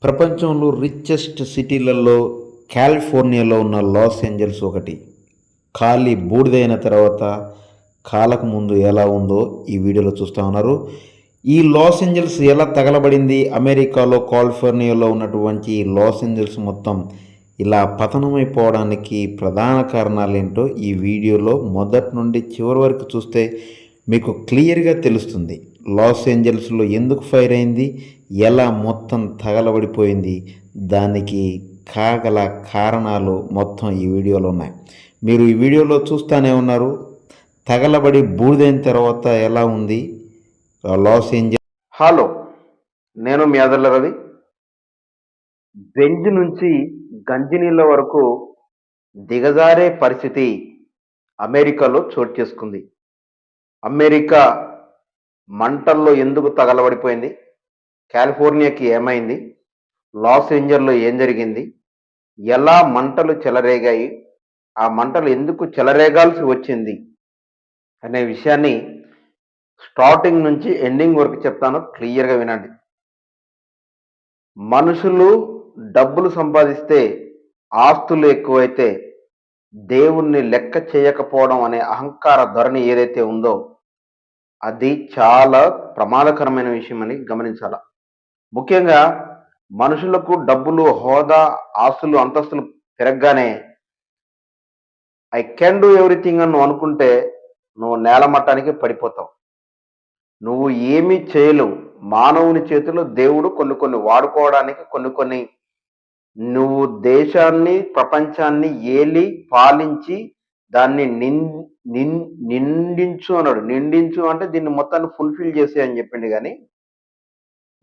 ప్రపంచంలో రిచెస్ట్ సిటీలలో కాలిఫోర్నియాలో ఉన్న లాస్ ఏంజల్స్ ఒకటి. ఖాళీ బూడిదైన తర్వాత కాలకు ముందు ఎలా ఉందో ఈ వీడియోలో చూస్తూ ఉన్నారు. ఈ లాస్ ఏంజల్స్ ఎలా తగలబడింది, అమెరికాలో కాలిఫోర్నియాలో ఉన్నటువంటి ఈ లాస్ ఏంజల్స్ మొత్తం ఇలా పతనమైపోవడానికి ప్రధాన కారణాలేంటో ఈ వీడియోలో మొదటి నుండి చివరి వరకు చూస్తే మీకు క్లియర్గా తెలుస్తుంది. లాస్ ఏంజల్స్లో ఎందుకు ఫైర్ అయింది, ఎలా మొత్తం తగలబడిపోయింది, దానికి కాగల కారణాలు మొత్తం ఈ వీడియోలో ఉన్నాయి. మీరు ఈ వీడియోలో చూస్తూనే ఉన్నారు. తగలబడి బూడిదైన తర్వాత ఎలా ఉంది లాస్ ఏంజల్స్. హలో, నేను మీ అదర్ల రవి. బెంజ్ నుంచి గంజినీళ్ళ వరకు దిగజారే పరిస్థితి అమెరికాలో చోటు చేసుకుంది. అమెరికా మంటల్లో ఎందుకు తగలబడిపోయింది, కాలిఫోర్నియాకి ఏమైంది, లాస్ ఏంజల్లో ఏం జరిగింది, ఎలా మంటలు చెలరేగాయి, ఆ మంటలు ఎందుకు చెలరేగాల్సి వచ్చింది అనే విషయాన్ని స్టార్టింగ్ నుంచి ఎండింగ్ వరకు చెప్తాను. క్లియర్గా వినండి. మనుషులు డబ్బులు సంపాదిస్తే, ఆస్తులు ఎక్కువైతే దేవుణ్ణి లెక్క చేయకపోవడం అనే అహంకార ధోరణి ఏదైతే ఉందో అది చాలా ప్రమాదకరమైన విషయం అని గమనించాల. ముఖ్యంగా మనుషులకు డబ్బులు, హోదా, ఆస్తులు, అంతస్తులు పెరగగానే ఐ కెన్ డూ ఎవ్రీథింగ్ అని నువ్వు అనుకుంటే నువ్వు నేలమట్టానికి పడిపోతావు. నువ్వు ఏమీ చేయలేవు. మానవుని చేతిలో దేవుడు కొన్ని వాడుకోవడానికి కొన్ని నువ్వు దేశాన్ని, ప్రపంచాన్ని ఏలి పాలించి దాన్ని నిండించు అన్నాడు. నిండించు అంటే దీన్ని మొత్తాన్ని ఫుల్ఫిల్ చేసే అని చెప్పిండు. కానీ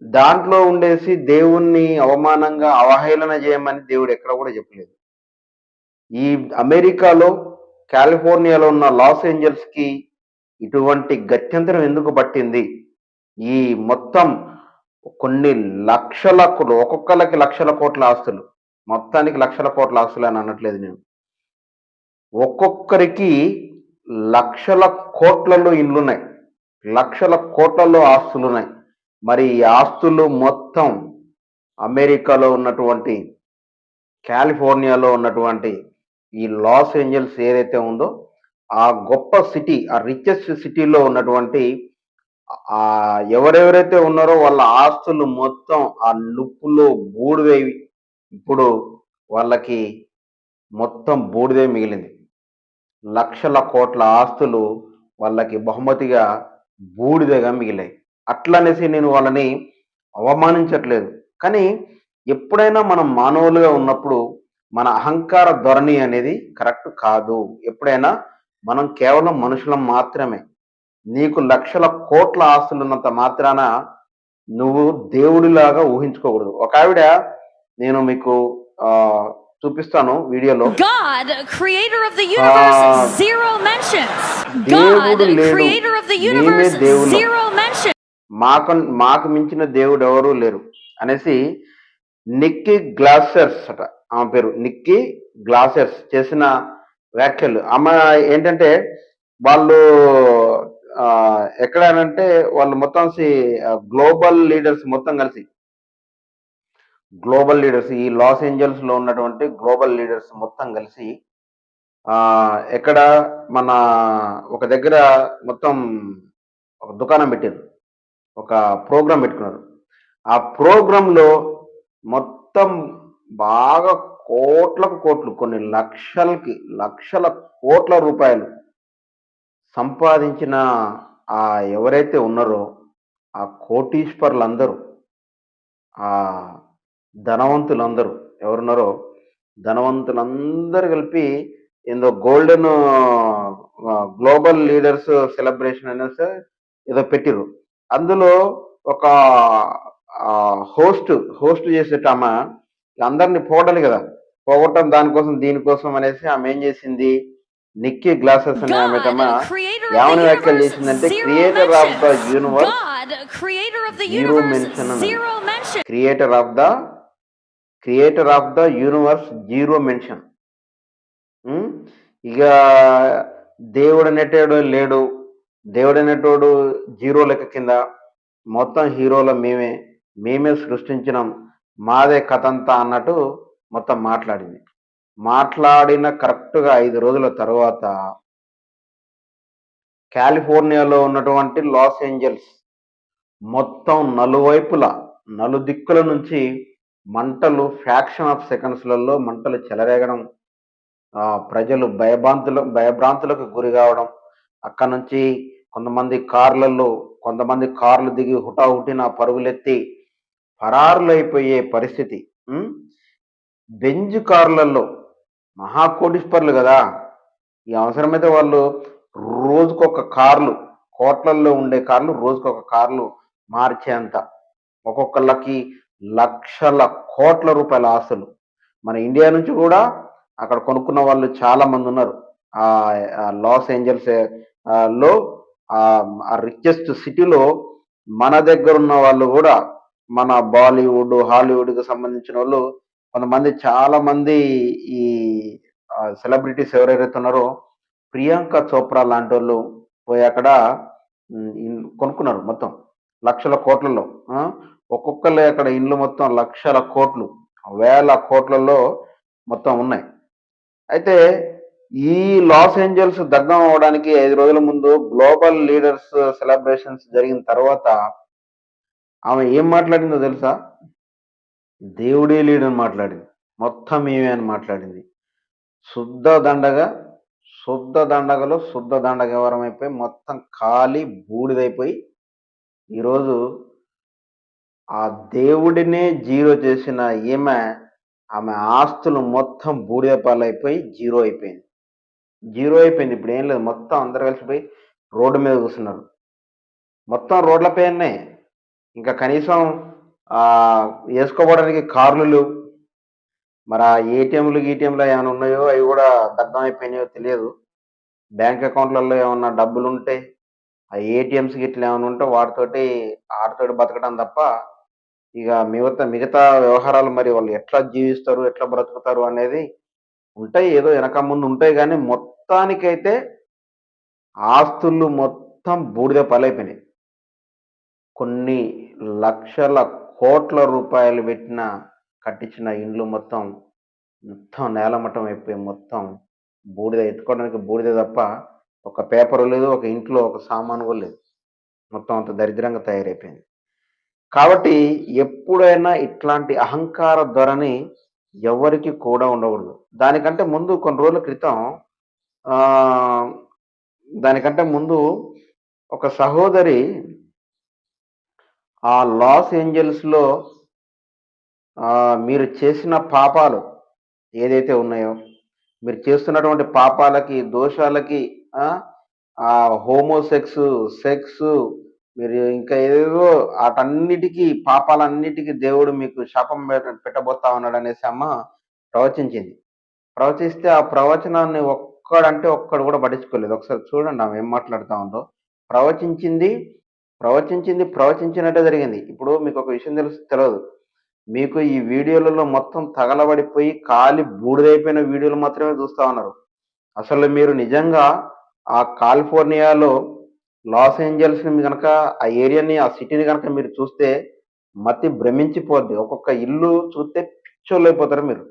దాంట్లో ఉండేసి దేవుణ్ణి అవమానంగా అవహేళన చేయమని దేవుడు ఎక్కడ కూడా చెప్పలేదు. ఈ అమెరికాలో కాలిఫోర్నియాలో ఉన్న లాస్ ఏంజల్స్కి ఇటువంటి గత్యంతరం ఎందుకు పట్టింది? ఈ మొత్తం కొన్ని లక్షల, ఒక్కొక్కరికి లక్షల కోట్ల ఆస్తులు, మొత్తానికి లక్షల కోట్ల ఆస్తులు అని అనట్లేదు నేను. ఒక్కొక్కరికి లక్షల కోట్లలో ఇండ్లున్నాయి, లక్షల కోట్లలో ఆస్తులున్నాయి. మరి ఈ ఆస్తులు మొత్తం అమెరికాలో ఉన్నటువంటి, కాలిఫోర్నియాలో ఉన్నటువంటి ఈ లాస్ ఏంజల్స్ ఏదైతే ఉందో ఆ గొప్ప సిటీ, ఆ రిచెస్ట్ సిటీలో ఉన్నటువంటి ఎవరెవరైతే ఉన్నారో వాళ్ళ ఆస్తులు మొత్తం ఆ నిప్పులో బూడిదై ఇప్పుడు వాళ్ళకి మొత్తం బూడిదే మిగిలింది. లక్షల కోట్ల ఆస్తులు వాళ్ళకి బహుమతిగా బూడిదగా మిగిలాయి. అట్లనేసి నేను వాళ్ళని అవమానించట్లేదు. కానీ ఎప్పుడైనా మనం మానవులుగా ఉన్నప్పుడు మన అహంకార ధోరణి అనేది కరెక్ట్ కాదు. ఎప్పుడైనా మనం కేవలం మనుషులం మాత్రమే. నీకు లక్షల కోట్ల ఆస్తులు ఉన్నంత మాత్రాన నువ్వు దేవుడిలాగా ఊహించుకోకూడదు. ఒక ఆవిడ, నేను మీకు చూపిస్తాను వీడియోలో. God, creator of the universe, zero mentions. God, creator of the universe, zero mentions. మాకు మించిన దేవుడు ఎవరు లేరు అనేసి నిక్కీ గ్లాసర్స్ అట, ఆమె పేరు నిక్కీ గ్లాసర్స్ చేసిన వ్యాఖ్యలు. ఆమె ఏంటంటే వాళ్ళు ఎక్కడనంటే వాళ్ళు మొత్తం గ్లోబల్ లీడర్స్ మొత్తం కలిసి, గ్లోబల్ లీడర్స్, ఈ లాస్ ఏంజల్స్ లో ఉన్నటువంటి గ్లోబల్ లీడర్స్ మొత్తం కలిసి ఎక్కడ మన ఒక దగ్గర మొత్తం ఒక దుకాణం పెట్టారు, ఒక ప్రోగ్రాం పెట్టుకున్నారు. ఆ ప్రోగ్రాంలో మొత్తం బాగా కోట్లకు కోట్లు, కొన్ని లక్షల కోట్ల రూపాయలు సంపాదించిన ఆ ఎవరైతే ఉన్నారో ఆ కోటీశ్వర్లందరూ, ఆ ధనవంతులందరూ ఎవరున్నారో ధనవంతులందరూ కలిపి ఏందో గోల్డెన్ గ్లోబల్ లీడర్స్ సెలబ్రేషన్ అనేసి ఏదో పెట్టిరు. అందులో ఒక హోస్ట్ చేసేటామా అందరినీ పోగొట్టాలి కదా, పోగొట్టడం దానికోసం దీనికోసం అనేసి ఆమె ఏం చేసింది, నిక్కీ గ్లాసెస్ అనే ఆమెటమ్మా ఏమని వ్యాఖ్యలు చేసిందంటే, creator of the universe zero mention అన్నది. Creator of the universe zero mention. ఇక దేవుడు అనేటోడు లేడు, దేవుడు అనేటోడు జీరో లెక్క కింద, మొత్తం హీరోల మేమే సృష్టించినాం, మాదే కథ అంతా అన్నట్టు మొత్తం మాట్లాడింది. మాట్లాడిన కరెక్ట్గా 5 రోజుల తర్వాత కాలిఫోర్నియాలో ఉన్నటువంటి లాస్ ఏంజల్స్ మొత్తం నలువైపుల నలుదిక్కుల నుంచి మంటలు ఫ్యాక్షన్ ఆఫ్ సెకండ్స్లలో మంటలు చెలరేగడం, ప్రజలు భయభ్రాంతులకు గురి కావడం, అక్కడ నుంచి కొంతమంది కార్లు దిగి హుటాహుటిన పరుగులెత్తి పరారులైపోయే పరిస్థితి. బెంజ్ కార్లలో మహాకోటీశ్వర్లు కదా, ఈ అవసరమైతే వాళ్ళు రోజుకొక కార్లు, కోట్లల్లో ఉండే కార్లు రోజుకొక కార్లు మార్చేంత, ఒక్కొక్కళ్ళకి లక్షల కోట్ల రూపాయల ఆస్తులు. మన ఇండియా నుంచి కూడా అక్కడ కొనుక్కున్న వాళ్ళు చాలా మంది ఉన్నారు. లాస్ ఏంజల్స్ లో ఆ రిచెస్ట్ సిటీలో మన దగ్గర ఉన్న వాళ్ళు కూడా, మన బాలీవుడ్ హాలీవుడ్కి సంబంధించిన వాళ్ళు కొంతమంది, చాలా మంది ఈ సెలబ్రిటీస్ ఎవరైతే ఉన్నారో ప్రియాంక చోప్రా లాంటి వాళ్ళు పోయి అక్కడ కొనుక్కున్నారు మొత్తం లక్షల కోట్లలో. ఒక్కొక్కరు అక్కడ ఇండ్లు మొత్తం లక్షల కోట్లు, వేల కోట్లలో మొత్తం ఉన్నాయి. అయితే ఈ లాస్ ఏంజల్స్ దగ్ధం అవడానికి 5 రోజుల ముందు గ్లోబల్ లీడర్స్ సెలబ్రేషన్స్ జరిగిన తర్వాత ఆమె ఏం మాట్లాడిందో తెలుసా? దేవుడే లీడర్ మాట్లాడింది, మొత్తం ఏమే అని మాట్లాడింది. శుద్ధ దండగలో శుద్ధ దండగవరం అయిపోయి మొత్తం ఖాళీ బూడిదైపోయి ఈరోజు ఆ దేవుడినే జీరో చేసిన ఆమె ఆస్తులు మొత్తం బూడిద పాలైపోయి జీరో అయిపోయింది. ఇప్పుడు ఏం లేదు, మొత్తం అందరు కలిసిపోయి రోడ్డు మీద కూర్చున్నారు. మొత్తం రోడ్లపై ఉన్నాయి. ఇంకా కనీసం వేసుకోవడానికి కార్లు లేవు. మరి ఆ ఏటీఎంలు ఏమైనా ఉన్నాయో అవి కూడా దగ్ధం అయిపోయినాయో తెలియదు. బ్యాంక్ అకౌంట్లలో ఏమన్నా డబ్బులు ఉంటే ఆ ఏటీఎంస్ గిట్లా ఏమైనా ఉంటే వాటితోటి బతకడం తప్ప ఇక మిగతా వ్యవహారాలు మరి వాళ్ళు ఎట్లా జీవిస్తారు, ఎట్లా బ్రతుకుతారు అనేది ఉంటాయి, ఏదో వెనక ముందు ఉంటాయి. కానీ మొత్తానికైతే ఆస్తులు మొత్తం బూడిద పాలైపోయినాయి. కొన్ని లక్షల కోట్ల రూపాయలు కట్టించిన ఇండ్లు మొత్తం నేలమట్టం అయిపోయి మొత్తం బూడిద, ఎత్తుకోవడానికి బూడిద తప్ప ఒక పేపరు లేదు, ఒక ఇంట్లో ఒక సామాను కూడా లేదు. మొత్తం అంత దరిద్రంగా తయారైపోయింది. కాబట్టి ఎప్పుడైనా ఇట్లాంటి అహంకార ధోరణి ఎవరికి కూడా ఉండకూడదు. దానికంటే ముందు ఒక సహోదరి ఆ లాస్ ఏంజల్స్లో మీరు చేసిన పాపాలు ఏదైతే ఉన్నాయో, మీరు చేస్తున్నటువంటి పాపాలకి, దోషాలకి, సెక్స్, మీరు ఇంకా ఏదేదో వాటన్నిటికీ, పాపాలన్నిటికీ దేవుడు మీకు శాపం పెట్టబోతా ఉన్నాడు అనేసి అమ్మ ప్రవచిస్తే ఆ ప్రవచనాన్ని ఒక్కడు కూడా పట్టించుకోలేదు. ఒకసారి చూడండి ఆమె ఏం మాట్లాడుతూ ఉందో. ప్రవచించినట్టే జరిగింది. ఇప్పుడు మీకు ఒక విషయం తెలియదు, మీకు ఈ వీడియోలలో మొత్తం తగలబడిపోయి కాలి బూడిదైపోయిన వీడియోలు మాత్రమే చూస్తూ ఉన్నారు. అసలు మీరు నిజంగా ఆ కాలిఫోర్నియాలో లాస్ ఏంజల్స్ని కనుక, ఆ ఏరియాని, ఆ సిటీని కనుక మీరు చూస్తే మతి భ్రమించిపోద్ది. ఒక్కొక్క ఇల్లు చూస్తే పిచ్చోళ్ళు అయిపోతారు మీరు.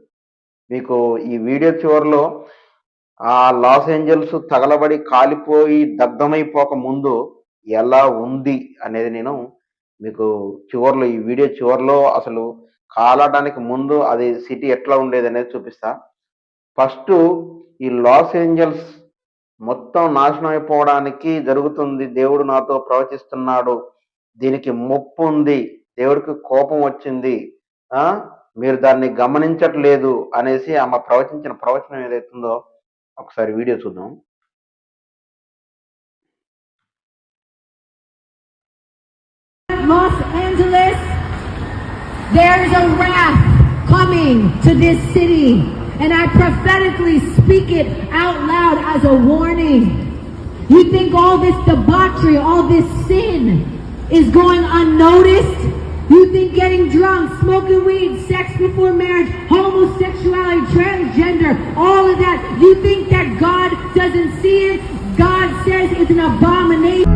మీకు ఈ వీడియో చివరిలో ఆ లాస్ ఏంజల్స్ తగలబడి కాలిపోయి దగ్ధమైపోక ముందు ఎలా ఉంది అనేది నేను మీకు చివరిలో, ఈ వీడియో చివరిలో అసలు కాలడానికి ముందు అది సిటీ ఎట్లా ఉండేది అనేది చూపిస్తా. ఫస్ట్ ఈ లాస్ ఏంజల్స్ మొత్తం నాశనం అయిపోవడానికి జరుగుతుంది, దేవుడు నాతో ప్రవచిస్తున్నాడు, దీనికి ముప్పు ఉంది, దేవుడికి కోపం వచ్చింది, మీరు దాన్ని గమనించట్లేదు అనేసి ఆమె ప్రవచించిన ప్రవచనం ఏదైతుందో ఒకసారి వీడియో చూద్దాం. Los Angeles, there is a wrath coming to this city, and I prophetically speak it out loud as a warning. You think all this debauchery, all this sin is going unnoticed? You think getting drunk, smoking weed, sex before marriage, homosexuality, transgender, all of that, you think that God doesn't see it? God says it's an abomination.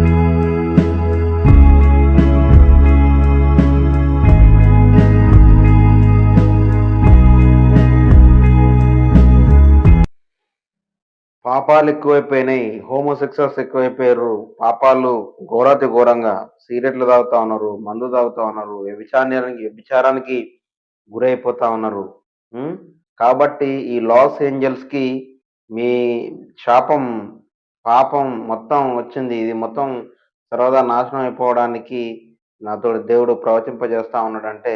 పాపాలు ఎక్కువైపోయినాయి, homosexuals ఎక్కువైపోయారు, పాపాలు ఘోరాతి ఘోరంగా, సిగరెట్లు తాగుతా ఉన్నారు, మందు తాగుతా ఉన్నారు, వ్యభిచారానికి గురైపోతా ఉన్నారు. ఉమ్, కాబట్టి ఈ లాస్ ఏంజల్స్కి మీ శాపం, పాపం మొత్తం వచ్చింది. ఇది మొత్తం సర్వదా నాశనం అయిపోవడానికి నాతో దేవుడు ప్రవచింపజేస్తా ఉన్నాడంటే,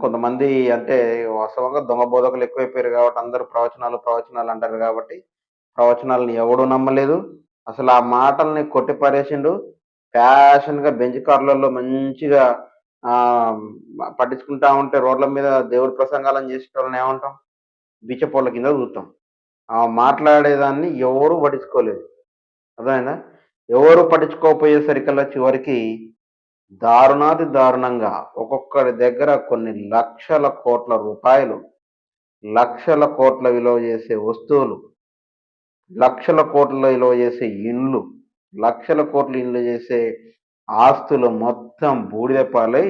కొంతమంది అంటే వాస్తవంగా దొంగ బోధకులు ఎక్కువైపోయారు కాబట్టి అందరూ ప్రవచనాలు ప్రవచనాలు అంటారు కాబట్టి ప్రవచనాలను ఎవడు నమ్మలేదు. అసలు ఆ మాటల్ని కొట్టిపారేసిండు. ఫ్యాషన్‌గా బెంజ్ కార్‌లలో మంచిగా పట్టించుకుంటా ఉంటే రోడ్ల మీద దేవుడి ప్రసంగాలను చేసేటోళ్ళని ఏమంటాం? బిచ్చపోళ్ళ కింద చూస్తాం. మాట్లాడేదాన్ని ఎవరు పట్టించుకోలేదు. అర్థమైందా? ఎవరు పట్టించుకోకపోయేసరికల్లా చివరికి దారుణాతి దారుణంగా ఒక్కొక్కడి దగ్గర కొన్ని లక్షల కోట్ల రూపాయలు, లక్షల కోట్ల విలువ చేసే వస్తువులు, లక్షల కోట్ల విలువ చేసే ఇండ్లు, లక్షల కోట్ల ఇండ్లు చేసే ఆస్తులు మొత్తం బూడిద పాలై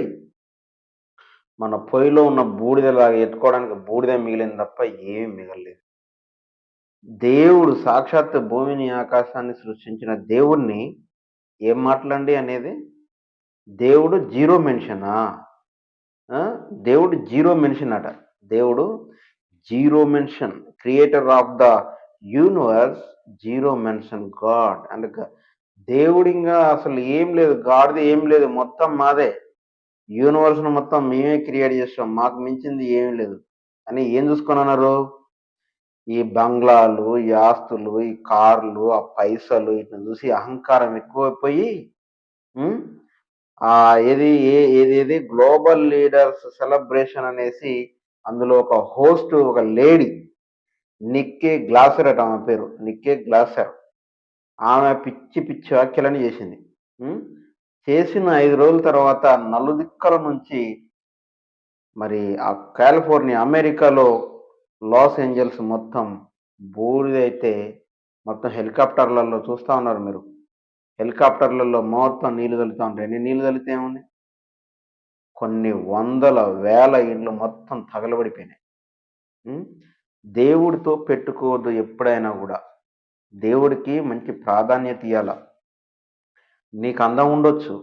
మన పొయ్యిలో ఉన్న బూడిదలాగా ఎత్తుకోవడానికి బూడిద మిగిలింది తప్ప ఏమీ మిగలలేదు. దేవుడు సాక్షాత్తు భూమిని ఆకాశాన్ని సృష్టించిన దేవుణ్ణి ఏం మాటలండి అనేది? దేవుడు జీరో మెన్షనా? దేవుడు జీరో మెన్షన్ అట. దేవుడు zero mention, creator of the universe, zero mention god. And దేవుడింగా అసలు ఏం లేదు, గాడ్ది ఏం లేదు, మొత్తం మాదే. యూనివర్స్ను మొత్తం మేమే క్రియేట్ చేస్తాం, మాకు మించింది ఏం లేదు అని ఏం చూసుకొని అన్నారు? ఈ బంగ్లాలు, ఈ ఆస్తులు, ఈ కార్లు, ఆ పైసలు ఇట్లా చూసి అహంకారం ఎక్కువైపోయి ఉమ్, ఏది గ్లోబల్ లీడర్స్ సెలబ్రేషన్ అనేసి అందులో ఒక హోస్ట్, ఒక లేడీ నిక్కే గ్లాసర్ అట, ఆమె పేరు నిక్కే గ్లాసర్. ఆమె పిచ్చి పిచ్చి వ్యాఖ్యలని చేసింది. ఉమ్, చేసిన 5 రోజుల తర్వాత నలుదిక్కల నుంచి మరి ఆ కాలిఫోర్నియా, అమెరికాలో లాస్ ఏంజల్స్ మొత్తం బూడిదైతే మొత్తం హెలికాప్టర్లలో చూస్తూ ఉన్నారు మీరు. హెలికాప్టర్లలో మొత్తం నీళ్లు తల్లుతూ ఉంటాయి. ఎన్ని నీళ్లు తల్లితే ఏముంది? కొన్ని వందల వేల ఇండ్లు మొత్తం తగలబడిపోయినాయి. దేవుడితో పెట్టుకోవద్దు ఎప్పుడైనా కూడా. దేవుడికి మంచి ప్రాధాన్యత ఇవ్వాల. నీకు అందం ఉండొచ్చు,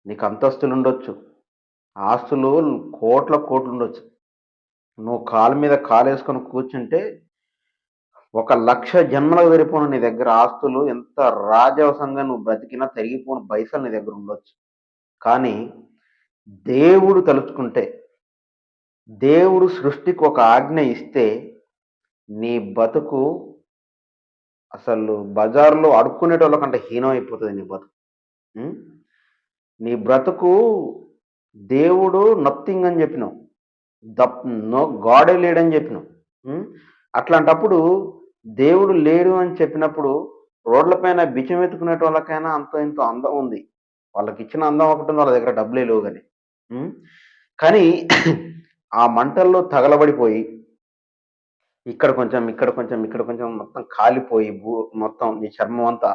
నీకు అంతస్తులు ఉండొచ్చు, ఆస్తులు కోట్ల కోట్లు ఉండొచ్చు. నువ్వు కాలు మీద కాలేసుకొని కూర్చుంటే 1,00,000 జన్మలకు సరిపోను నీ దగ్గర ఆస్తులు, ఎంత రాజవసంగా నువ్వు బ్రతికినా తరిగిపోని పైసలు నీ దగ్గర ఉండొచ్చు. కానీ దేవుడు తలుచుకుంటే, దేవుడు సృష్టికి ఒక ఆజ్ఞ ఇస్తే నీ బతుకు అసలు బజార్లో అడుక్కునేటోళ్ళ కంటే హీనం అయిపోతుంది నీ బతుకు. నీ బ్రతుకు దేవుడు నథింగ్ అని చెప్పినావు, నో గాడే లేడని చెప్పినావు. అట్లాంటప్పుడు దేవుడు లేడు అని చెప్పినప్పుడు రోడ్లపైన బిచ్చం ఎత్తుకునేట వాళ్ళకైనా అంత ఇంత అందం ఉంది. వాళ్ళకి ఇచ్చిన అందం ఒకటి ఉంది, వాళ్ళ దగ్గర డబ్బులే లేవు కానీ. కానీ ఆ మంటల్లో తగలబడిపోయి ఇక్కడ కొంచెం ఇక్కడ కొంచెం ఇక్కడ కొంచెం మొత్తం కాలిపోయి మొత్తం నీ చర్మం అంతా,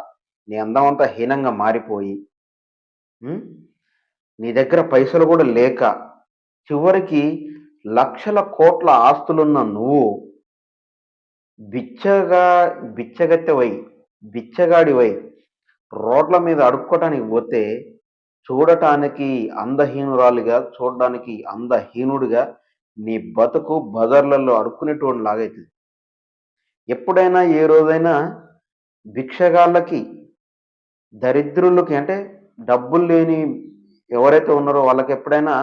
నీ అందం అంతా హీనంగా మారిపోయి నీ దగ్గర పైసలు కూడా లేక చివరికి లక్షల కోట్ల ఆస్తులున్న నువ్వు బిచ్చగాడివై రోడ్ల మీద అడుక్కోవటానికి పోతే చూడటానికి అందహీనురాలిగా, చూడడానికి అందహీనుడిగా నీ బతుకు బజార్లలో అడుక్కునేటోడు లాగైతుంది. ఎప్పుడైనా ఏ రోజైనా భిక్షగాళ్ళకి, దరిద్రులకి, అంటే డబ్బులు లేని ఎవరైతే ఉన్నారో వాళ్ళకి ఎప్పుడైనా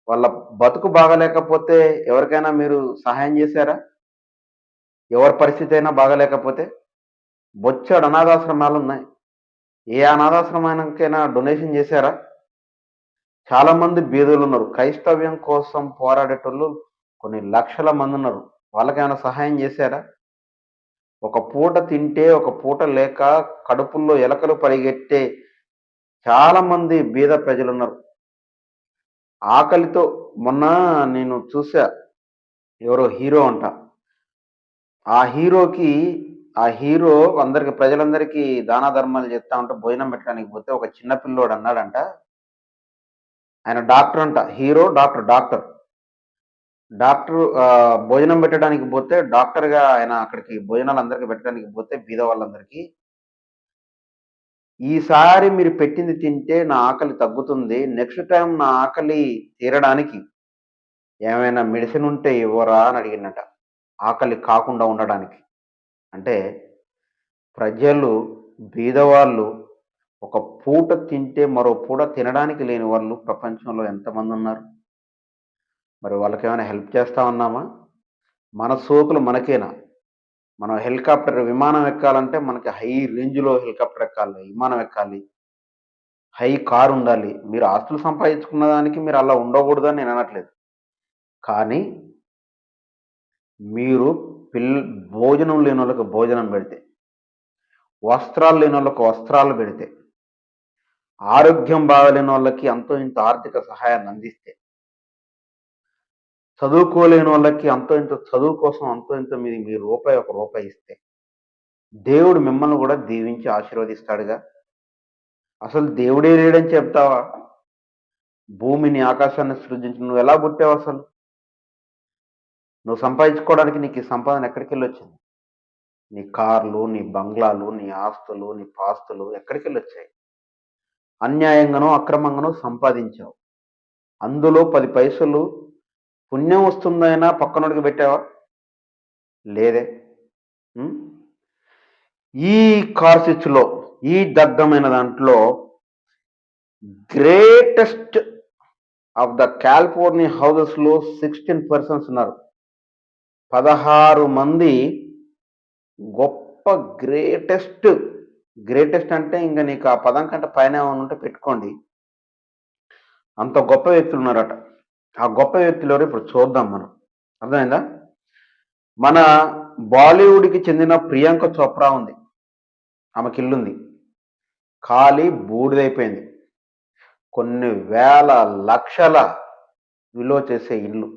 వాళ్ళ బతుకు బాగలేకపోతే ఎవరికైనా మీరు సహాయం చేశారా? ఎవరి పరిస్థితి అయినా బాగలేకపోతే బొచ్చాడు అనాథాశ్రమాలు ఉన్నాయి. ఏ అనాథాశ్రమానికైనా డొనేషన్ చేశారా? చాలామంది బీదలు ఉన్నారు, క్రైస్తవ్యం కోసం పోరాడేటోళ్ళు కొన్ని లక్షల మంది ఉన్నారు. వాళ్ళకైనా సహాయం చేశారా? ఒక పూట తింటే ఒక పూట లేక కడుపుల్లో ఎలకలు పరిగెట్టే చాలామంది బీద ప్రజలు ఉన్నారు. ఆకలితో మొన్న నేను చూసా, ఎవరో హీరో అంట. ఆ హీరో అందరికి, ప్రజలందరికీ దాన ధర్మాలు చేస్తా ఉంటే భోజనం పెట్టడానికి పోతే ఒక చిన్న పిల్లోడు అన్నాడంట, ఆయన డాక్టర్ అంట, హీరో డాక్టర్. డాక్టర్ భోజనం పెట్టడానికి పోతే డాక్టర్గా ఆయన అక్కడికి భోజనాలు అందరికి పెట్టడానికి పోతే బీద వాళ్ళందరికీ, ఈసారి మీరు పెట్టింది తింటే నా ఆకలి తగ్గుతుంది, నెక్స్ట్ టైం నా ఆకలి తీరడానికి ఏమైనా మెడిసిన్ ఉంటే ఇవ్వరా అని అడిగినట, ఆకలి కాకుండా ఉండడానికి. అంటే ప్రజలు, బీదవాళ్ళు ఒక పూట తింటే మరో పూట తినడానికి లేని వాళ్ళు ప్రపంచంలో ఎంతమంది ఉన్నారు? మరి వాళ్ళకేమైనా హెల్ప్ చేస్తా ఉన్నామా? మన సోకులు మనకేనా? మనం హెలికాప్టర్, విమానం ఎక్కాలంటే మనకి హై రేంజ్‌లో హెలికాప్టర్ ఎక్కాలి, విమానం ఎక్కాలి, హై కార్ ఉండాలి. మీరు ఆస్తులు సంపాదించుకున్న దానికి మీరు అలా ఉండకూడదని నేను అనట్లేదు. కానీ మీరు భోజనం లేనోళ్ళకి భోజనం పెడితే, వస్త్రాలు లేనోళ్ళకి వస్త్రాలు పెడితే, ఆరోగ్యం బాగాలేనోళ్ళకి అంతో ఇంతో ఆర్థిక సహాయాన్ని అందిస్తే, చదువుకోలేని వాళ్ళకి అంతో ఇంతో చదువు కోసం అంతో ఇంతో మీ రూపాయి ఒక రూపాయి ఇస్తే, దేవుడు మిమ్మల్ని కూడా దీవించి ఆశీర్వదిస్తాడుగా. అసలు దేవుడే లేడని చెప్తావా? భూమిని, ఆకాశాన్ని సృజించి నువ్వు ఎలా పుట్టావు అసలు? నువ్వు సంపాదించుకోవడానికి నీకు ఈ సంపాదన ఎక్కడికెళ్ళొచ్చింది? నీ కార్లు, నీ బంగ్లాలు, నీ ఆస్తులు, నీ పాస్తులు ఎక్కడికెళ్ళొచ్చాయి? అన్యాయంగానో అక్రమంగానో సంపాదించావు. అందులో 10 పైసలు పుణ్యం వస్తుందైనా పక్కనోడికి పెట్టావా? లేదే. ఉం? ఈ కార్సిచ్లో, ఈ దగ్ధమైన దాంట్లో గ్రేటెస్ట్ ఆఫ్ ద కాలిఫోర్నియా హౌసెస్లో 16 పర్సన్స్ ఉన్నారు. 16 మంది గొప్ప గ్రేటెస్ట్. గ్రేటెస్ట్ అంటే ఇంకా నీకు ఆ పదం కంటే పైన ఏమైనా ఉంటే పెట్టుకోండి. అంత గొప్ప వ్యక్తులు ఉన్నారట. ఆ గొప్ప వ్యక్తులు ఎవరు ఇప్పుడు చూద్దాం మనం. అర్థమైందా? మన బాలీవుడ్కి చెందిన ప్రియాంక చోప్రా ఉంది. ఆమెకి ఇల్లుంది, ఖాళీ బూడిదైపోయింది. కొన్ని వేల లక్షల విలువ చేసే ఇల్లు.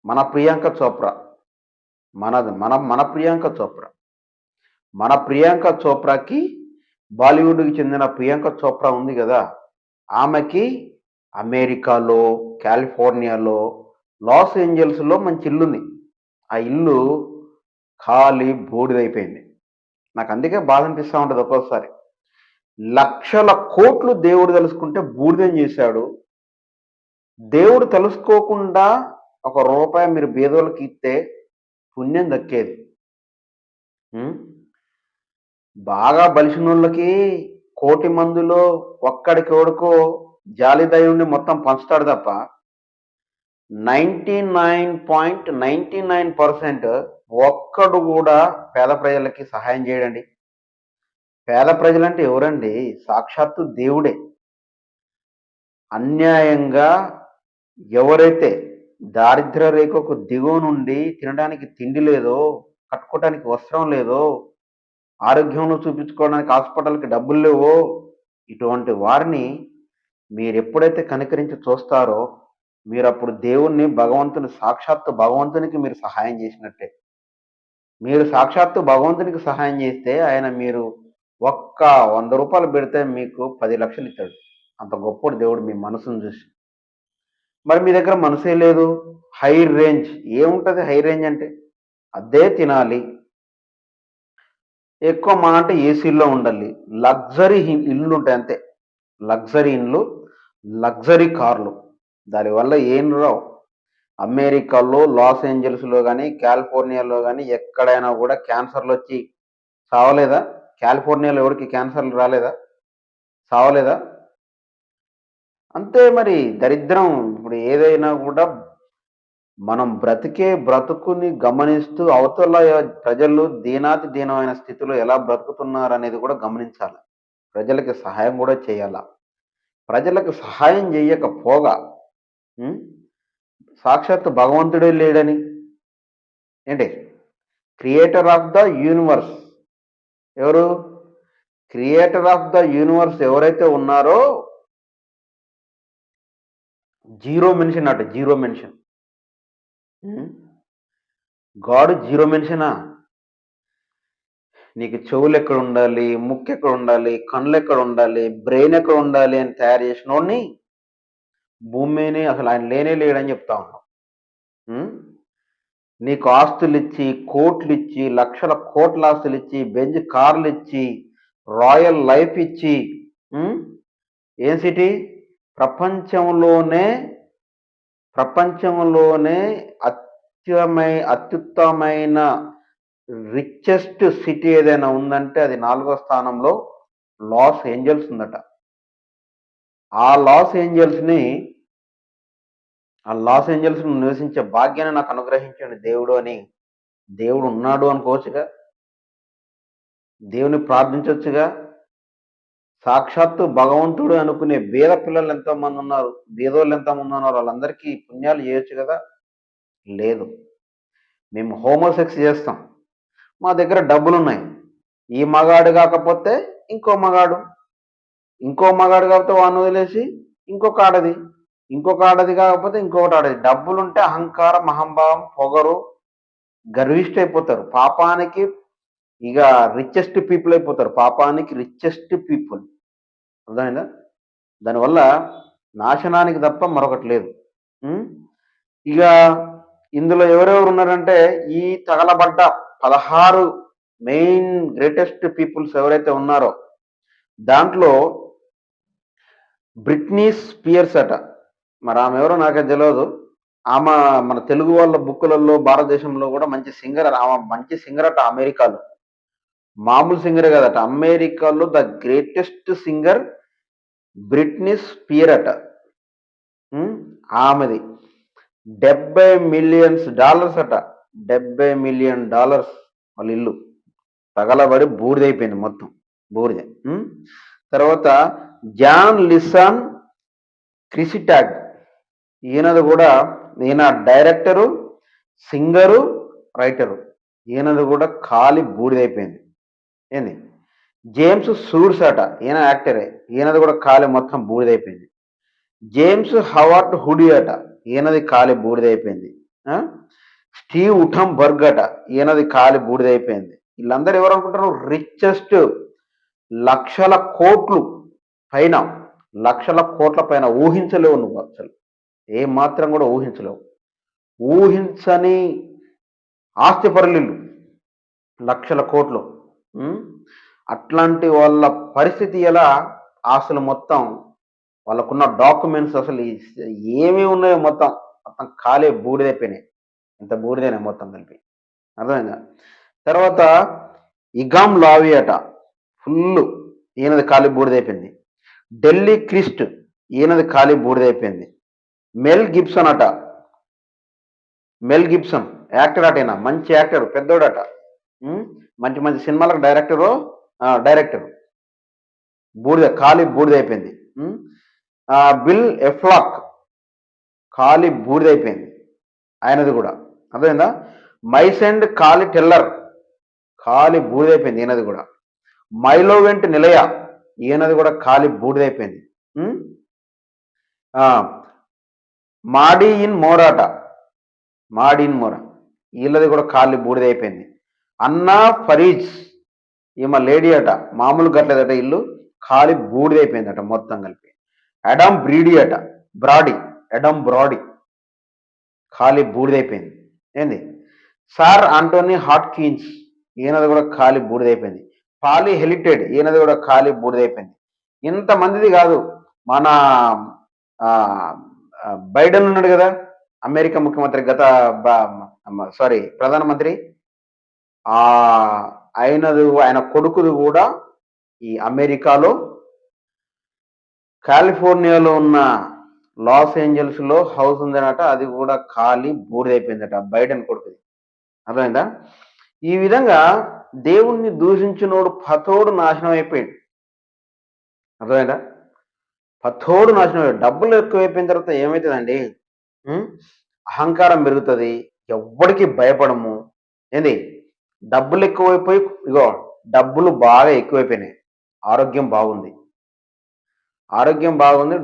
మన ప్రియాంక చోప్రా, మన ప్రియాంక చోప్రా, మన ప్రియాంక చోప్రాకి, బాలీవుడ్కి చెందిన ప్రియాంక చోప్రా ఉంది కదా, ఆమెకి అమెరికాలో, కాలిఫోర్నియాలో, లాస్ ఏంజల్స్లో మంచి ఇల్లుంది. ఆ ఇల్లు ఖాళీ బూడిదైపోయింది. నాకు అందుకే బాధ అనిపిస్తూ ఉంటుంది ఒక్కోసారి. లక్షల కోట్లు దేవుడు తెలుసుకుంటే బూడిదం చేశాడు. దేవుడు తెలుసుకోకుండా ఒక రూపాయి మీరు బీదోళ్ళకి ఇస్తే పుణ్యం దక్కేది. బాగా బలిసినోళ్ళకి 1,000,000 మందిలో ఒక్కడికోడుకో జాలి దయ ఉండి మొత్తం పంచుతాడు తప్ప 99.99% ఒక్కడు కూడా పేద ప్రజలకి సహాయం చేయడండి. పేద ప్రజలంటే ఎవరండి? సాక్షాత్తు దేవుడే. అన్యాయంగా ఎవరైతే దారిద్ర్య రేఖకు దిగువ నుండి తినడానికి తిండి లేదో, కట్టుకోవడానికి వస్త్రం లేదో, ఆరోగ్యంలో చూపించుకోవడానికి హాస్పిటల్కి డబ్బులు లేవో, ఇటువంటి వారిని మీరు ఎప్పుడైతే కనికరించి చూస్తారో, మీరు అప్పుడు దేవుణ్ణి, భగవంతుని, సాక్షాత్తు భగవంతునికి మీరు సహాయం చేసినట్టే. మీరు సాక్షాత్తు భగవంతునికి సహాయం చేస్తే ఆయన మీరు ఒక్క 100 రూపాయలు పెడితే మీకు 10 లక్షలు ఇస్తాడు. అంత గొప్పడు దేవుడు మీ మనసును చూసి. మరి మీ దగ్గర మనసే లేదు. హై రేంజ్ ఏముంటుంది? హై రేంజ్ అంటే అదే తినాలి, ఎక్కువ మా అంటే ఏసీల్లో ఉండాలి, లగ్జరీ ఇల్లు ఉంటాయి అంతే. లగ్జరీ ఇండ్లు, లగ్జరీ కార్లు. దానివల్ల ఏం రావు. అమెరికాలో, లాస్ ఏంజల్స్లో కానీ, కాలిఫోర్నియాలో కానీ ఎక్కడైనా కూడా క్యాన్సర్లు వచ్చి సావలేదా? కాలిఫోర్నియాలో ఎవరికి క్యాన్సర్లు రాలేదా? సావలేదా? అంతే మరి దరిద్రం. ఇప్పుడు ఏదైనా కూడా మనం బ్రతికే బ్రతుకుని గమనిస్తూ అవతల ప్రజలు దీనాతి దీనమైన స్థితిలో ఎలా బ్రతుకుతున్నారు అనేది కూడా గమనించాలి. ప్రజలకి సహాయం కూడా చేయాల. ప్రజలకు సహాయం చేయకపోగా సాక్షాత్తు భగవంతుడే లేడని ఏంటి? క్రియేటర్ ఆఫ్ ద యూనివర్స్ ఎవరు? క్రియేటర్ ఆఫ్ ద యూనివర్స్ ఎవరైతే ఉన్నారో జీరో మెన్షన్ అట. Zero mention. గాడ్ జీరో మెన్షనా? నీకు చెవులు ఎక్కడ ఉండాలి, ముక్కు ఎక్కడ ఉండాలి, కళ్ళు ఎక్కడ ఉండాలి, బ్రెయిన్ ఎక్కడ ఉండాలి అని తయారు చేసినోడిని భూమి మీదనే అసలు ఆయన లేనే లేడని చెప్తా ఉన్నాం. నీకు ఆస్తులు ఇచ్చి, కోట్లు ఇచ్చి, లక్షల కోట్ల ఆస్తులు ఇచ్చి, బెంజ్ కార్లు ఇచ్చి, రాయల్ లైఫ్ ఇచ్చి, ఉమ్, ఏం సిటీ ప్రపంచంలోనే ప్రపంచంలోనే అత్యుత్తమైన రిచెస్ట్ సిటీ ఏదైనా ఉందంటే అది 4వ స్థానంలో లాస్ ఏంజల్స్ ఉందట. ఆ లాస్ ఏంజల్స్ని నివసించే భాగ్యాన్ని నాకు అనుగ్రహించండి దేవుడు అని దేవుడు ఉన్నాడు అనుకోవచ్చుగా, దేవుని ప్రార్థించవచ్చుగా. సాక్షాత్తు భగవంతుడు అనుకునే బీద పిల్లలు ఎంతోమంది ఉన్నారు, బీదోళ్ళు ఎంతమంది ఉన్నారు, వాళ్ళందరికీ పుణ్యాలు చేయొచ్చు కదా. లేదు, మేము హోమోసెక్స్ చేస్తాం, మా దగ్గర డబ్బులు ఉన్నాయి, ఈ మగాడు కాకపోతే ఇంకో మగాడు కాకపోతే వాడిని వదిలేసి ఇంకొక ఆడది కాకపోతే ఇంకొకటి ఆడది. డబ్బులుంటే అహంకారం, అహంభావం, పొగరు, గర్విష్ఠ అయిపోతారు. పాపానికి ఇక రిచెస్ట్ పీపుల్ అయిపోతారు. పాపానికి రిచెస్ట్ పీపుల్, అర్థమైందా? దానివల్ల నాశనానికి తప్ప మరొకటి లేదు. ఇక ఇందులో ఎవరెవరు ఉన్నారంటే ఈ తగలబడ్డ 16 మెయిన్ గ్రేటెస్ట్ పీపుల్స్ ఎవరైతే ఉన్నారో దాంట్లో బ్రిట్నీ స్పియర్స్ అట. మరి ఆమె ఎవరో నాకైతే తెలియదు. ఆమె మన తెలుగు వాళ్ళ బుక్కులలో భారతదేశంలో కూడా మంచి సింగర్. ఆమె మంచి సింగర్ అట. అమెరికాలో మామూలు సింగర్ కదట. అమెరికాలో the greatest singer Britney Spear అట. ఆమెది $70 మిలియన్ అట. $70 మిలియన్ వాళ్ళ ఇల్లు తగలబడి బూడిదైపోయింది, మొత్తం బూడిద. తర్వాత జాన్ లిసాన్ క్రిసిటాగ్, ఈయన డైరెక్టరు, సింగరు, రైటరు. ఈయనది కూడా ఖాళీ బూడిదైపోయింది. ఏంది? జేమ్స్ సూర్స్ అట, ఈయన యాక్టరే, ఈయనది కూడా ఖాళీ మొత్తం బూడిదైపోయింది. జేమ్స్ హవార్డ్ హుడీ అట, ఈయనది ఖాళీ బూడిదైపోయింది. స్టీవ్ ఉటమ్ బర్గ్ అట, ఈయనది ఖాళీ బూడిదైపోయింది. వీళ్ళందరూ ఎవరు అనుకుంటారు? రిచెస్ట్, లక్షల కోట్ల పైన ఊహించలేవు నువ్వు, అసలు ఏ మాత్రం కూడా ఊహించలేవు. ఊహించని ఆస్తిపరులు, లక్షల కోట్లు. అట్లాంటి వాళ్ళ పరిస్థితి ఎలా? ఆస్తులు మొత్తం, వాళ్ళకున్న డాక్యుమెంట్స్ అసలు ఏమేమి ఉన్నాయో మొత్తం ఖాళీ బూడిదైపోయినాయి. ఇంత బూడిదైనా మొత్తం కలిపి, అర్థమైందా? తర్వాత ఇగామ్ లావి అట, ఫుల్, ఈయనది ఖాళీ బూడిదైపోయింది. ఢిల్లీ క్రిస్ట్, ఈయనది ఖాళీ బూడిదైపోయింది. మెల్ గిబ్సన్ యాక్టర్ అట. ఈయన మంచి యాక్టర్, పెద్దోడట, మంచి మంచి సినిమాలకు డైరెక్టరు ఖాళీ బూడిదైపోయింది. బిల్ ఎఫ్లాక్ ఖాళీ బూడిదైపోయింది, ఆయనది కూడా, అర్థమైందా? మైసెండ్ ఖాళీ టెల్లర్ ఖాళీ బూడిదైపోయింది, ఈయనది కూడా. మైలోవెంట్ నిలయ, ఈయనది కూడా ఖాళీ బూడిదైపోయింది. మాడిన్ మోరా, వీళ్ళది కూడా ఖాళీ బూడిదైపోయింది. అన్నా ఫరీజ్, ఈమె లేడీ అట, మామూలు గట్లేదట, ఇల్లు ఖాళీ బూడిదైపోయిందట మొత్తం కలిపి. అడమ్ బ్రాడీ ఖాళీ బూడిదైపోయింది. ఏంది? సార్ ఆంటోనీ హాట్కిన్స్, ఈయనది కూడా ఖాళీ బూడిదైపోయింది. పాలీ హెలిటెడ్, ఈయనది కూడా ఖాళీ బూడిదైపోయింది. ఇంతమందిది కాదు, మన బైడెన్ ఉన్నాడు కదా, అమెరికా ముఖ్యమంత్రి, ప్రధానమంత్రి, ఆయన కొడుకుది కూడా ఈ అమెరికాలో కాలిఫోర్నియాలో ఉన్న లాస్ ఏంజల్స్ లో హౌస్ ఉందనట. అది కూడా ఖాళీ బూడిదైపోయిందట, బైడెన్ కొడుకుది, అర్థమైందా? ఈ విధంగా దేవుణ్ణి దూషించినోడు పతోడు నాశనం అయిపోయాడు, అర్థమైందా? పతోడు నాశనం అయ్యాడు. డబ్బులు ఎక్కువైపోయిన తర్వాత ఏమవుతుందండి? అహంకారం పెరుగుతుంది, ఎవ్వడికి భయపడము. ఏంది? డబ్బులు ఎక్కువైపోయి, డబ్బులు బాగా ఎక్కువైపోయినాయి, ఆరోగ్యం బాగుంది,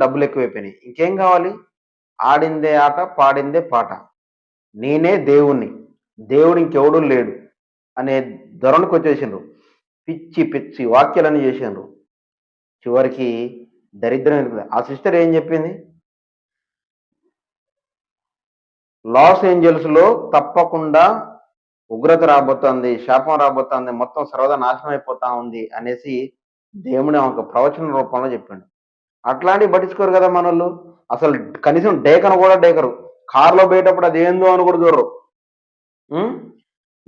డబ్బులు ఎక్కువైపోయినాయి, ఇంకేం కావాలి? ఆడిందే ఆట, పాడిందే పాట, నేనే దేవుడు ఇంకెవడూ లేడు అనే ధోరణికి వచ్చేసిండ్రు. పిచ్చి వాక్యాలని చేసిండ్రు. చివరికి దరిద్రం. ఆ సిస్టర్ ఏం చెప్పింది? లాస్ ఏంజల్స్లో తప్పకుండా ఉగ్రత రాబోతోంది, శాపం రాబోతోంది, మొత్తం సర్వదా నాశనం అయిపోతా ఉంది అనేసి దేవుడు ఒక ప్రవచన రూపంలో చెప్పిండు. అట్లాంటివి పట్టించుకోరు కదా మనోళ్ళు. అసలు కనీసం డేకను కూడా డేకరు. కారులో పోయేటప్పుడు అది ఏందో అని కూడా చూడరు.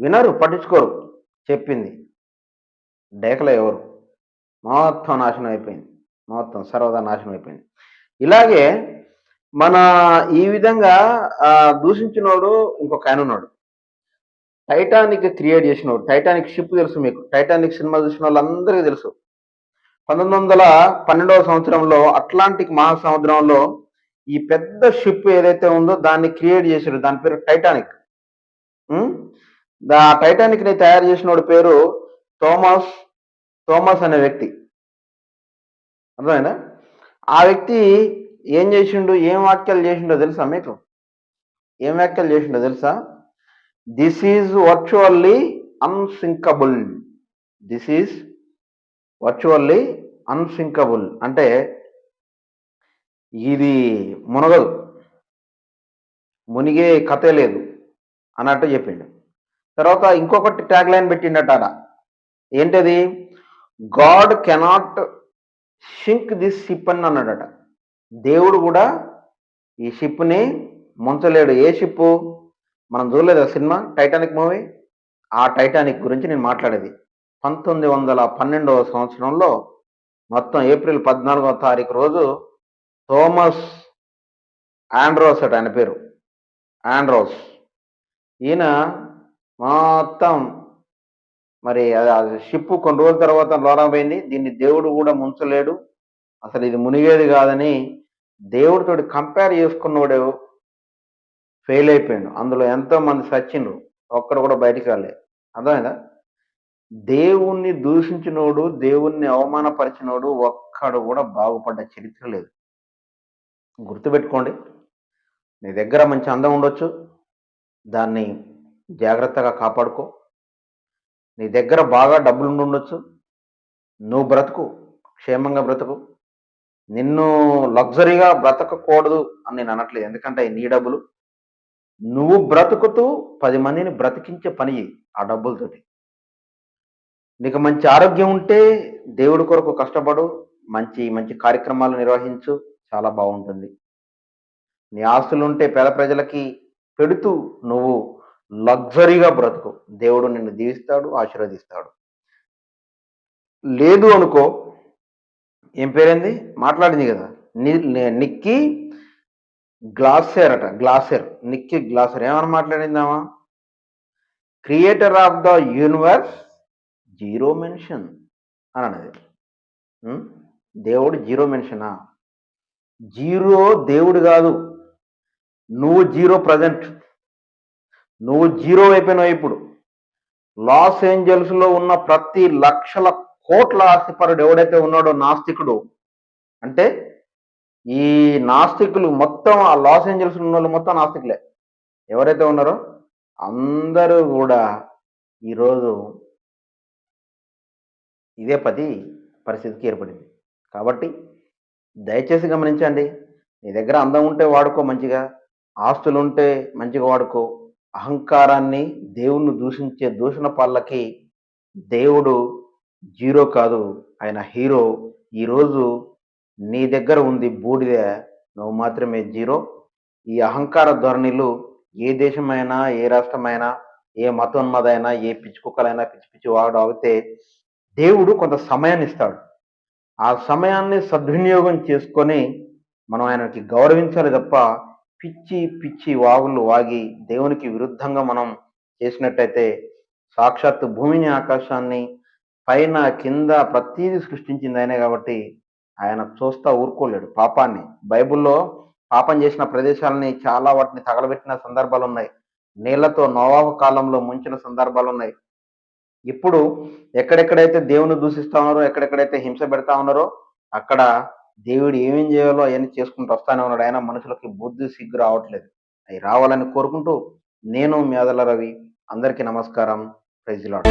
వినరు, పట్టించుకోరు చెప్పింది. డేకలో ఎవరు, మొత్తం నాశనం అయిపోయింది, మొత్తం సర్వదా నాశనం అయిపోయింది. ఇలాగే మన ఈ విధంగా దూషించినోడు ఇంకొక ఆయన ఉన్నాడు, టైటానిక్ క్రియేట్ చేసినోడు. టైటానిక్ షిప్ తెలుసు మీకు, టైటానిక్ సినిమా చూసిన వాళ్ళందరికీ తెలుసు. 1912వ సంవత్సరంలో అట్లాంటిక్ మహాసముద్రంలో ఈ పెద్ద షిప్ ఏదైతే ఉందో దాన్ని క్రియేట్ చేసాడు. దాని పేరు టైటానిక్. టైటానిక్ ని తయారు చేసినోడి పేరు థోమస్ అనే వ్యక్తి. అర్థమైందా? ఆ వ్యక్తి ఏం చేసిండు, ఏం వ్యాఖ్యలు చేసిండో తెలుసా మీకు? ఏం వ్యాఖ్యలు చేసిండో తెలుసా? This is virtually unsinkable. This is virtually unsinkable అంటే ఇది మునగదు, మునిగే కథే లేదు అన్నట్టు చెప్పిండు. తర్వాత ఇంకొకటి ట్యాగ్ లైన్ పెట్టిండట. ఏంటది? God cannot sink this ship అని అన్నాడట. దేవుడు కూడా ఈ షిప్ని ముంచలేడు. ఏ షిప్పు? మనం చూడలేదు సినిమా టైటానిక్ మూవీ. ఆ టైటానిక్ గురించి నేను మాట్లాడేది. 1912వ సంవత్సరంలో మొత్తం ఏప్రిల్ 14వ తారీఖు రోజు థోమస్ ఆండ్రోస్ అట ఆయన పేరు, ఆండ్రోస్. ఈయన మొత్తం మరి షిప్ కొన్ని రోజుల తర్వాత లోనమైంది. దీన్ని దేవుడు కూడా ముంచలేడు, అసలు ఇది మునిగేది కాదని దేవుడితోటి కంపేర్ చేసుకున్నోడు ఫెయిల్ అయిపోయాడు. అందులో ఎంతో మంది సచ్చిండ్రు, ఒక్కడు కూడా బయటికి రాలే. అర్థమైందా? దేవుణ్ణి దూషించినోడు, దేవుణ్ణి అవమానపరిచినోడు ఒక్కడు కూడా బాగుపడ్డ చరిత్ర లేదు. గుర్తుపెట్టుకోండి. నీ దగ్గర మంచి అందం ఉండొచ్చు, దాన్ని జాగ్రత్తగా కాపాడుకో. నీ దగ్గర బాగా డబ్బులు ఉండొచ్చు, నువ్వు బ్రతుకు, క్షేమంగా బ్రతుకు. నిన్ను లగ్జరీగా బ్రతకకూడదు అని నేను అనట్లేదు, ఎందుకంటే నీ డబ్బులు. నువ్వు బ్రతుకుతూ 10 మందిని బ్రతికించే పని ఆ డబ్బులతోటి. నీకు మంచి ఆరోగ్యం ఉంటే దేవుడి కొరకు కష్టపడు, మంచి మంచి కార్యక్రమాలు నిర్వహించు, చాలా బాగుంటుంది. నీ ఆస్తులు ఉంటే పేద ప్రజలకి పెడుతూ నువ్వు లగ్జరీగా బ్రతుకు, దేవుడు నిన్ను దీవిస్తాడు, ఆశీర్వదిస్తాడు. లేదు అనుకో, ఏం పేరేంది మాట్లాడింది కదా, నిక్కీ గ్లాసెర్ అట, గ్లాసెర్, నిక్కీ గ్లాసెర్ ఏమని మాట్లాడిందామా? Creator of the universe zero mention అని అన్నది. దేవుడు జీరో మెన్షనా? జీరో దేవుడు కాదు, నువ్వు జీరో ప్రజెంట్. నువ్వు జీరో అయిపోయినావు ఇప్పుడు. లాస్ ఏంజల్స్లో ఉన్న ప్రతి లక్షల కోట్ల ఆస్తిపరుడు ఎవడైతే ఉన్నాడో నాస్తికుడు, అంటే ఈ నాస్తికులు మొత్తం ఆ లాస్ ఏంజల్స్ ఉన్న వాళ్ళు మొత్తం నాస్తికులే. ఎవరైతే ఉన్నారో అందరూ కూడా ఈరోజు ఇదే పరిస్థితికి ఏర్పడింది. కాబట్టి దయచేసి గమనించండి. నీ దగ్గర అందం ఉంటే వాడుకో మంచిగా, ఆస్తులు ఉంటే మంచిగా వాడుకో. అహంకారాన్ని, దేవుణ్ణి దూషించే దూషణ పాళ్ళకి దేవుడు జీరో కాదు, ఆయన హీరో. ఈరోజు నీ దగ్గర ఉంది బూడిద, నువ్వు మాత్రమే జీరో. ఈ అహంకార ధోరణిలు ఏ దేశమైనా, ఏ రాష్ట్రమైనా, ఏ మతోన్మదైనా, ఏ పిచ్చి కుక్కలైనా పిచ్చి పిచ్చి వాడు ఆగితే దేవుడు కొంత సమయాన్ని ఇస్తాడు. ఆ సమయాన్ని సద్వినియోగం చేసుకొని మనం ఆయనకి గౌరవించాలి తప్ప పిచ్చి పిచ్చి వాగులు వాగి దేవునికి విరుద్ధంగా మనం చేసినట్టయితే సాక్షాత్తు భూమిని, ఆకాశాన్ని, పైన కింద ప్రతీది సృష్టించింది ఆయనే కాబట్టి ఆయన చూస్తా ఊరుకోలేడు పాపాన్ని. బైబిల్లో పాపం చేసిన ప్రదేశాలని చాలా వాటిని తగలబెట్టిన సందర్భాలు ఉన్నాయి. నీళ్లతో నోవాహు కాలంలో ముంచిన సందర్భాలు ఉన్నాయి. ఇప్పుడు ఎక్కడెక్కడైతే దేవుని దూషిస్తా ఉన్నారో, ఎక్కడెక్కడైతే హింస పెడతా ఉన్నారో అక్కడ దేవుడు ఏమేం చేయాలో అవన్నీ చేసుకుంటూ వస్తానే ఉన్నాడు. ఆయన మనుషులకి బుద్ధి సిగ్గు రావట్లేదు. అవి రావాలని కోరుకుంటూ నేను మీ అదల రవి. అందరికీ నమస్కారం. Praise lord.